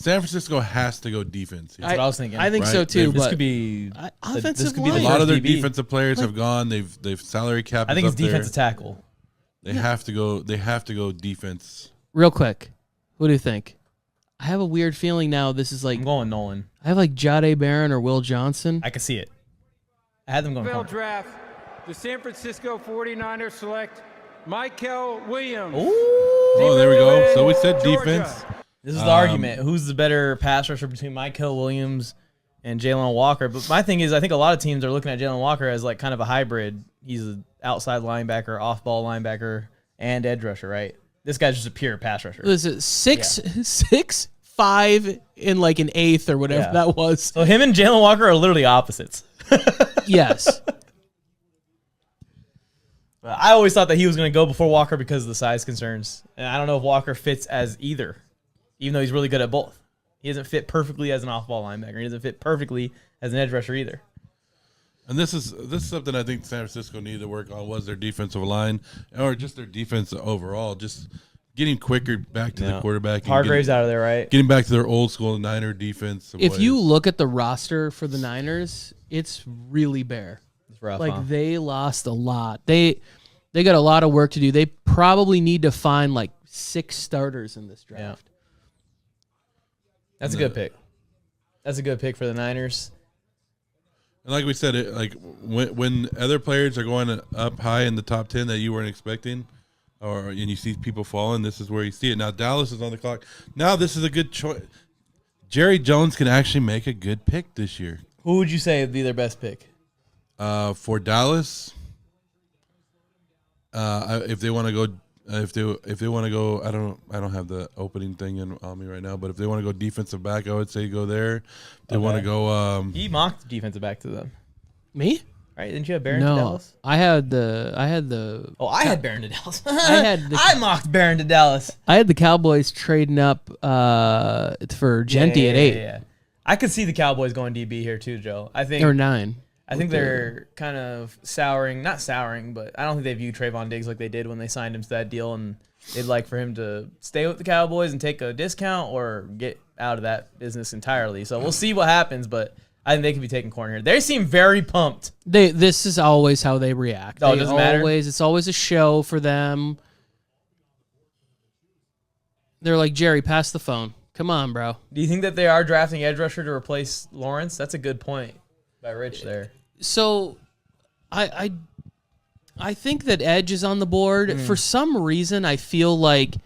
San Francisco has to go defense. That's what I was thinking. I think so too. This but could be offensive be line. A lot of their DB. defensive players have gone. They've salary capped. I think it's up there. defensive tackle. They have to go. They have to go defense. Real quick, what do you think? I have a weird feeling now. This is like I'm going Nolan. I have like Jahdae Barron or Will Johnson. I can see it. I had them going corner. Draft. The San Francisco 49ers select Michael Williams. Ooh. Oh, there we go. So we said Georgia. defense. This is the argument. Who's the better pass rusher between Michael Williams and Jalen Walker? But my thing is, I think a lot of teams are looking at Jalen Walker as like kind of a hybrid. He's an outside linebacker, off-ball linebacker, and edge rusher, right? This guy's just a pure pass rusher. Was it 6'5" in like an eighth or whatever that was? So him and Jalen Walker are literally opposites. Yes. But I always thought that he was going to go before Walker because of the size concerns. And I don't know if Walker fits as either, even though he's really good at both. He doesn't fit perfectly as an off-ball linebacker. He doesn't fit perfectly as an edge rusher either. And this is something I think San Francisco needed to work on was their defensive line or just their defense overall. Just getting quicker back to the quarterback. Hargrave's out of there, right? Getting back to their old school Niner defense. If you look at the roster for the Niners, it's really bare. It's rough, like they lost a lot. They got a lot of work to do. They probably need to find like 6 starters in this draft. Yeah. That's a good pick. That's a good pick for the Niners. And like we said, when other players are going up high in the top 10 that you weren't expecting, and you see people falling, this is where you see it. Now Dallas is on the clock. Now this is a good choice. Jerry Jones can actually make a good pick this year. Who would you say would be their best pick? For Dallas, if they want to go, if they want to go, I don't have the opening thing on me right now, but if they want to go defensive back, I would say go there. If they want to go, he mocked defensive back to them. Me? Right? Didn't you have Barron No, to Dallas? I had the. Oh, I had Barron to Dallas. I mocked Barron to Dallas. I had the Cowboys trading up for Genty at 8. Yeah. I could see the Cowboys going DB here too, Joe. I think or 9. I think they're kind of not souring, but I don't think they view Trayvon Diggs like they did when they signed him to that deal, and they'd like for him to stay with the Cowboys and take a discount or get out of that business entirely. So we'll see what happens, but I think they could be taking corner here. They seem very pumped. This is always how they react. Oh, it doesn't matter? It's always a show for them. They're like, Jerry, pass the phone. Come on, bro. Do you think that they are drafting edge rusher to replace Lawrence? That's a good point by Rich there. So, I think that edge is on the board. For some reason, I feel like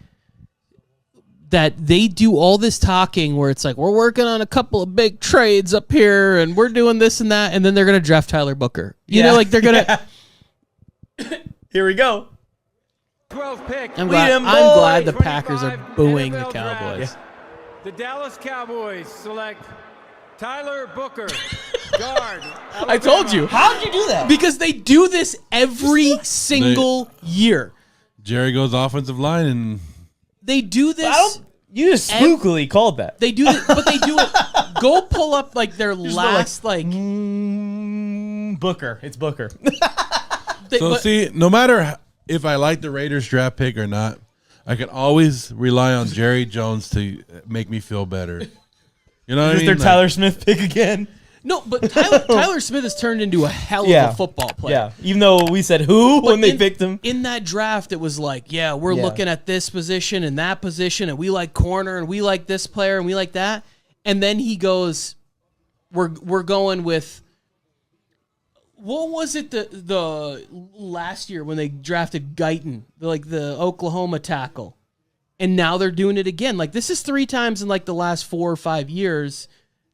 that they do all this talking where it's like, we're working on a couple of big trades up here, and we're doing this and that, and then they're going to draft Tyler Booker. You know, like they're going to... Here we go. 12th pick. I'm glad the Packers are booing the Cowboys. Yeah. The Dallas Cowboys select Tyler Booker, guard. I told you. How'd you do that? Because they do this every single year. Jerry goes offensive line, and they do this. You just spookily called that. They do it, but they do it. Go pull up like their last Booker. It's Booker. See, no matter if I like the Raiders draft pick or not, I can always rely on Jerry Jones to make me feel better. You know what I mean? Is their Tyler Smith pick again? No, but Tyler Smith has turned into a hell of a football player. Yeah, even though we said when they picked him. In that draft, it was like, we're looking at this position and that position, and we like corner, and we like this player, and we like that. And then he goes, we're going with, what was it the last year when they drafted Guyton, like the Oklahoma tackle? And now they're doing it again. Like, this is 3 times in like the last 4 or 5 years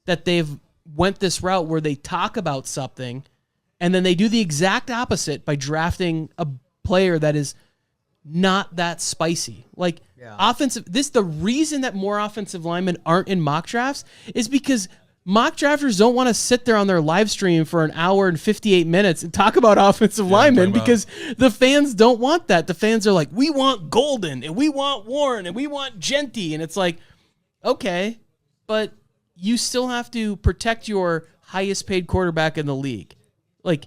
that they've went this route where they talk about something and then they do the exact opposite by drafting a player that is not that spicy. Like, the reason that more offensive linemen aren't in mock drafts is because mock drafters don't want to sit there on their live stream for an hour and 58 minutes and talk about offensive linemen because the fans don't want that. The fans are like, we want Golden, and we want Warren, and we want Genty. And it's like, okay, but you still have to protect your highest paid quarterback in the league. Like,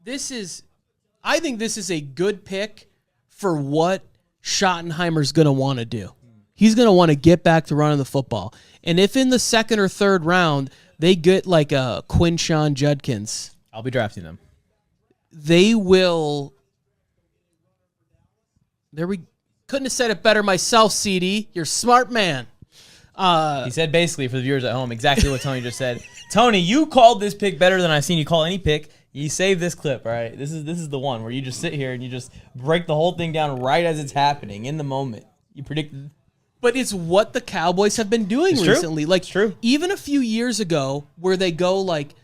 I think this is a good pick for what Schottenheimer's going to want to do. He's going to want to get back to running the football. And if in the second or third round they get like a Quinshon Judkins, I'll be drafting them. they will. There we couldn't have said it better myself, CD. You're a smart man. He said basically for the viewers at home exactly what Tony just said. Tony, you called this pick better than I've seen you call any pick. You save this clip, all right? This is the one where you just sit here and you just break the whole thing down right as it's happening in the moment. You predicted. But it's what the Cowboys have been doing It's recently. true. Like It's true. Even a few years ago, where they go like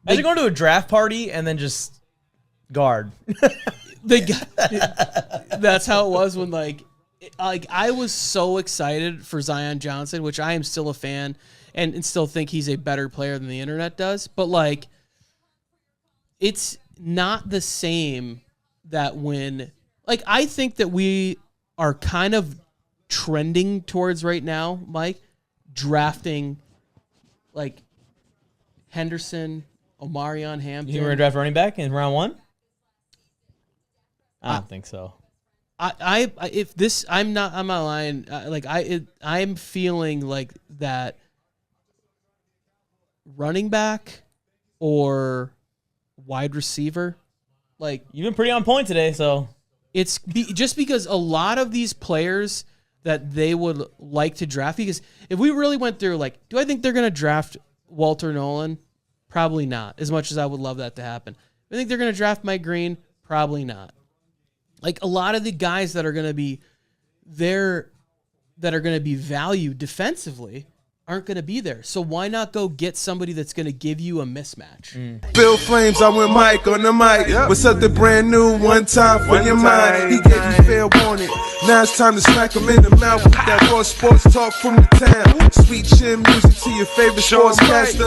Imagine going to a draft party and then just guard. they got, that's how it was when like I was so excited for Zion Johnson, which I am still a fan and still think he's a better player than the internet does. But like, it's not the same that when like I think that we are kind of trending towards right now, Mike, drafting like Henderson, Omarion Hampton. You think we're gonna draft running back in round 1? I don't think so. If this, I'm not lying. I'm feeling like that running back or wide receiver. Like You've been pretty on point today, so it's just because a lot of these players that they would like to draft. Because if we really went through, like, do I think they're going to draft Walter Nolan? Probably not. As much as I would love that to happen, I think they're going to draft Mike Green. Probably not. Like a lot of the guys that are going to be there, that are going to be valued defensively, aren't going to be there. So why not go get somebody that's going to give you a mismatch? Bill Flames, I'm with Mike on the mic. With something brand new, one time for your mind. He gave you fair warning. Now it's time to smack him in the mouth with that raw sports talk from the town. Sweet chin music to your favorite sportscaster.